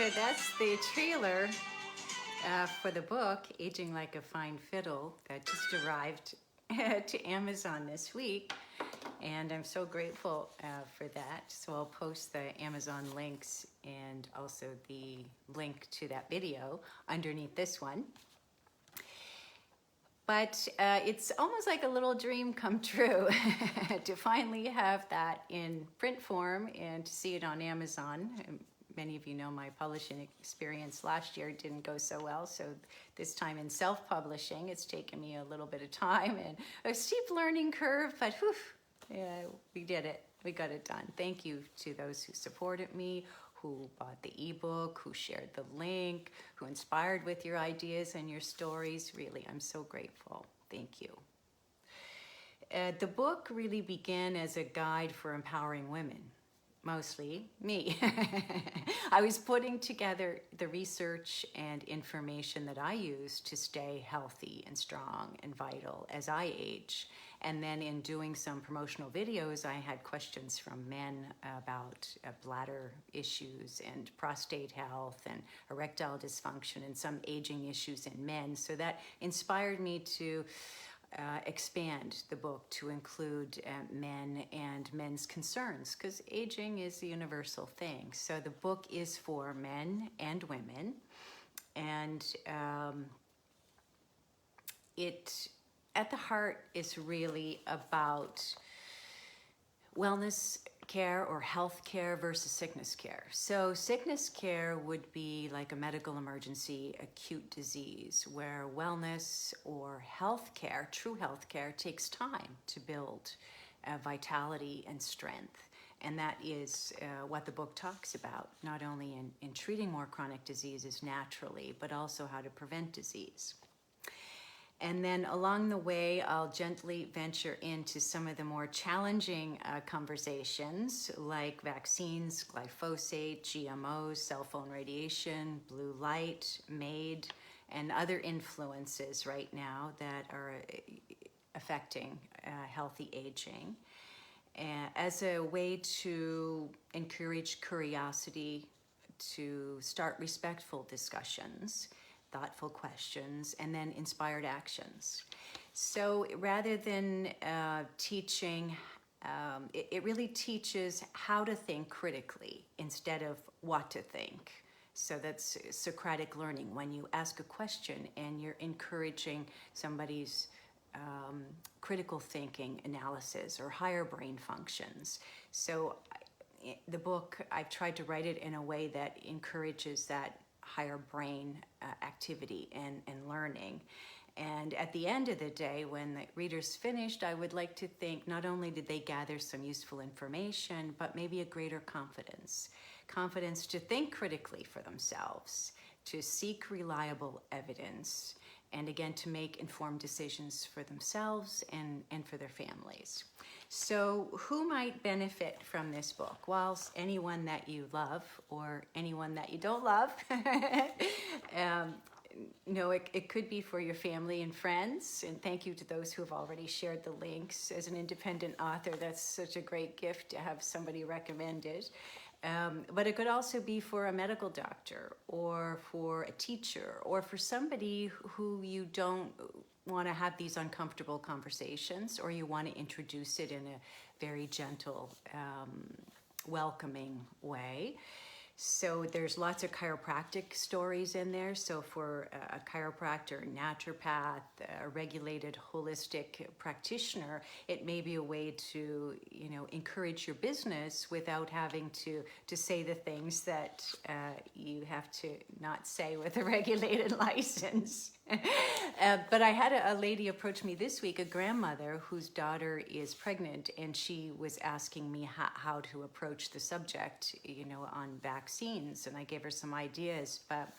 so that's the trailer for the book, Aging Like a Fine Fiddle, that just arrived to Amazon this week. And I'm so grateful for that. So I'll post the Amazon links and also the link to that video underneath this one. But it's almost like a little dream come true to finally have that in print form and to see it on Amazon. Many of you know my publishing experience last year didn't go so well, so this time in self-publishing, it's taken me a little bit of time and a steep learning curve, but whew, yeah, we did it. We got it done. Thank you to those who supported me, who bought the ebook, who shared the link, who inspired with your ideas and your stories. Really, I'm so grateful. Thank you. The book really began as a guide for empowering women. Mostly me. I was putting together the research and information that I use to stay healthy and strong and vital as I age. And then in doing some promotional videos, I had questions from men about bladder issues and prostate health and erectile dysfunction and some aging issues in men. So that inspired me to expand the book to include men and men's concerns, because aging is a universal thing. So the book is for men and women, and it at the heart is really about wellness care or health care versus sickness care. So sickness care would be like a medical emergency, acute disease, where wellness or health care, true health care, takes time to build vitality and strength. And that is what the book talks about, not only in treating more chronic diseases naturally, but also how to prevent disease. And then along the way, I'll gently venture into some of the more challenging conversations like vaccines, glyphosate, GMOs, cell phone radiation, blue light, MAID, and other influences right now that are affecting healthy aging. As a way to encourage curiosity, to start respectful discussions, thoughtful questions, and then inspired actions. So rather than teaching, it really teaches how to think critically instead of what to think. So that's Socratic learning, when you ask a question and you're encouraging somebody's critical thinking analysis or higher brain functions. So the book, I've tried to write it in a way that encourages that higher brain activity and learning. And at the end of the day, when the reader's finished, I would like to think not only did they gather some useful information, but maybe a greater confidence. Confidence to think critically for themselves, to seek reliable evidence, and again, to make informed decisions for themselves and for their families. So who might benefit from this book? Well, anyone that you love or anyone that you don't love. It could be for your family and friends. And thank you to those who have already shared the links. As an independent author, that's such a great gift to have somebody recommended. But it could also be for a medical doctor or for a teacher or for somebody who you don't want to have these uncomfortable conversations, or you want to introduce it in a very gentle, welcoming way. So there's lots of chiropractic stories in there. So for a chiropractor, naturopath, a regulated holistic practitioner, it may be a way to, encourage your business without having to say the things that you have to not say with a regulated license. But I had a lady approach me this week, a grandmother whose daughter is pregnant, and she was asking me how to approach the subject, on vaccines, and I gave her some ideas, but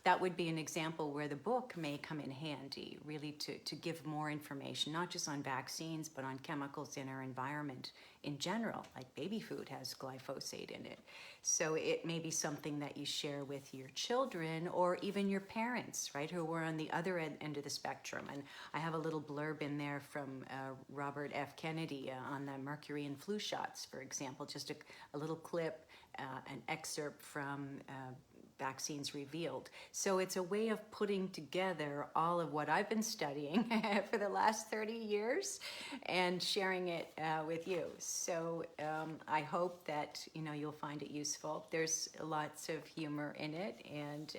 that would be an example where the book may come in handy, really to give more information, not just on vaccines, but on chemicals in our environment in general, like baby food has glyphosate in it. So it may be something that you share with your children or even your parents, right, who are on the other end of the spectrum. And I have a little blurb in there from Robert F. Kennedy on the mercury and flu shots, for example, just a little clip, an excerpt from vaccines revealed. So it's a way of putting together all of what I've been studying for the last 30 years and sharing it with you. So I hope that you'll find it useful. There's lots of humor in it and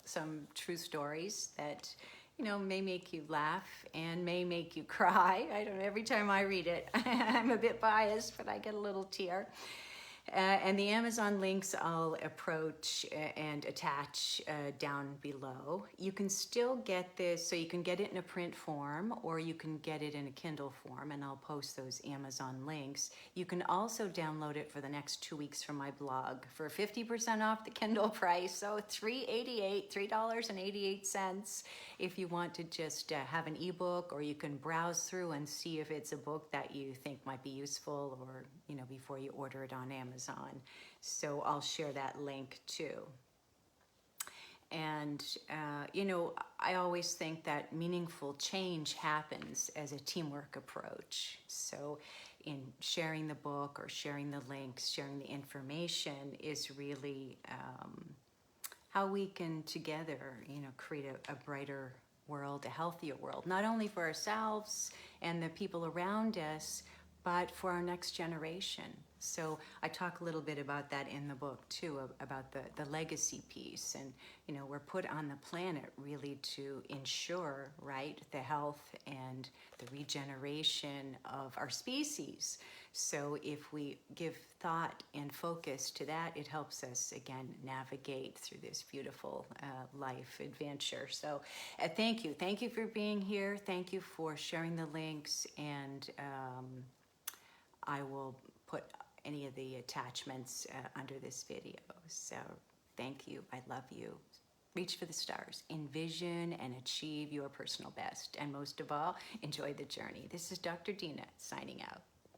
some true stories that may make you laugh and may make you cry. I don't know, every time I read it, I'm a bit biased, but I get a little tear. And the Amazon links I'll approach and attach down below. You can still get this, so you can get it in a print form or you can get it in a Kindle form, and I'll post those Amazon links. You can also download it for the next 2 weeks from my blog for 50% off the Kindle price, so $3.88 if you want to just have an ebook, or you can browse through and see if it's a book that you think might be useful, or before you order it on Amazon. So I'll share that link too. And I always think that meaningful change happens as a teamwork approach. So in sharing the book or sharing the links, sharing the information is really how we can together, create a brighter world, a healthier world, not only for ourselves and the people around us, but for our next generation. So I talk a little bit about that in the book too, about the legacy piece. And we're put on the planet really to ensure, right, the health and the regeneration of our species. So if we give thought and focus to that, it helps us again navigate through this beautiful life adventure. So thank you for being here. Thank you for sharing the links, and I will put any of the attachments under this video. So thank you. I love you. Reach for the stars. Envision and achieve your personal best. And most of all, enjoy the journey. This is Dr. Dena signing out.